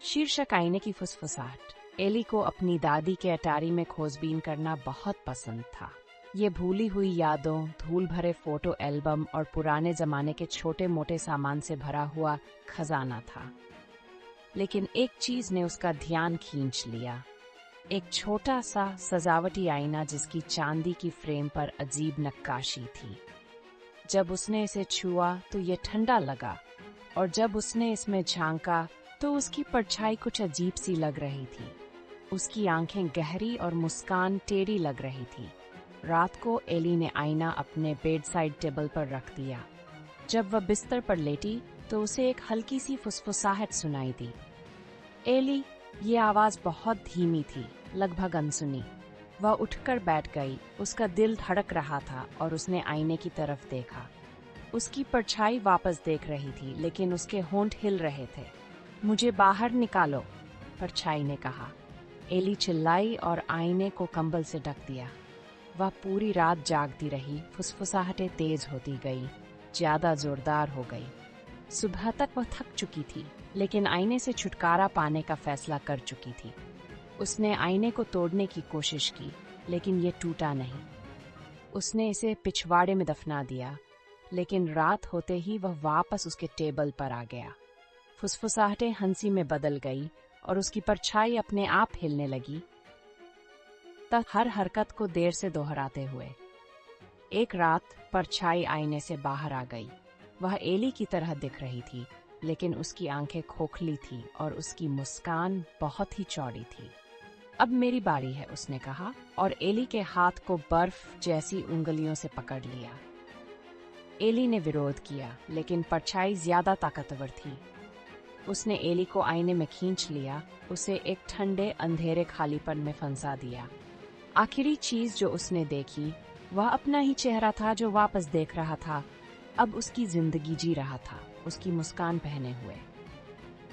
शीर्षक आईने की फुसफुसाहट। एली को अपनी दादी के अटारी में खोजबीन करना बहुत पसंद था। ये भूली हुई यादों, धूल भरे फोटो एल्बम और पुराने जमाने के छोटे मोटे सामान से भरा हुआ खजाना था। लेकिन एक चीज ने उसका ध्यान खींच लिया, एक छोटा सा सजावटी आईना जिसकी चांदी की फ्रेम पर अजीब नक्काशी थी। जब उसने इसे छुआ तो ये ठंडा लगा, और जब उसने इसमें झांका तो उसकी परछाई कुछ अजीब सी लग रही थी। उसकी आंखें गहरी और मुस्कान टेढ़ी लग रही थी। रात को एली ने आईना अपने बेड साइड टेबल पर रख दिया। जब वह बिस्तर पर लेटी तो उसे एक हल्की सी फुसफुसाहट सुनाई दी। एली, ये आवाज बहुत धीमी थी, लगभग अनसुनी। वह उठकर बैठ गई। उसका दिल धड़क रहा था और उसने आईने की तरफ देखा। उसकी परछाई वापस देख रही थी, लेकिन उसके होंठ हिल रहे थे। मुझे बाहर निकालो, परछाई ने कहा। एली चिल्लाई और आईने को कंबल से ढक दिया। वह पूरी रात जागती रही। फुसफुसाहटें तेज होती गई, ज्यादा जोरदार हो गई। सुबह तक वह थक चुकी थी, लेकिन आईने से छुटकारा पाने का फैसला कर चुकी थी। उसने आईने को तोड़ने की कोशिश की, लेकिन ये टूटा नहीं। उसने इसे पिछवाड़े में दफना दिया, लेकिन रात होते ही वह वापस उसके टेबल पर आ गया। फुसफुसाहटें हंसी में बदल गई और उसकी परछाई अपने आप हिलने लगी, तब हर हरकत को देर से दोहराते हुए। एक रात परछाई आईने से बाहर आ गई। वह एली की तरह दिख रही थी, लेकिन उसकी आंखें खोखली थी और उसकी मुस्कान बहुत ही चौड़ी थी। अब मेरी बारी है, उसने कहा, और एली के हाथ को बर्फ जैसी उंगलियों से पकड़ लिया। एली ने विरोध किया, लेकिन परछाई ज्यादा ताकतवर थी। उसने एली को आईने में खींच लिया, उसे एक ठंडे अंधेरे खालीपन में फंसा दिया। आखिरी चीज जो उसने देखी वह अपना ही चेहरा था, जो वापस देख रहा था। अब उसकी जिंदगी जी रहा था, उसकी मुस्कान पहने हुए।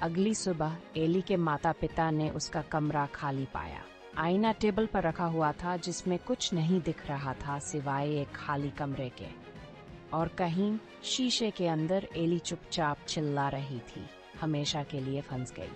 अगली सुबह एली के माता पिता ने उसका कमरा खाली पाया। आईना टेबल पर रखा हुआ था, जिसमें कुछ नहीं दिख रहा था सिवाय एक खाली कमरे के। और कहीं शीशे के अंदर एली चुपचाप चिल्ला रही थी, हमेशा के लिए फंस गई।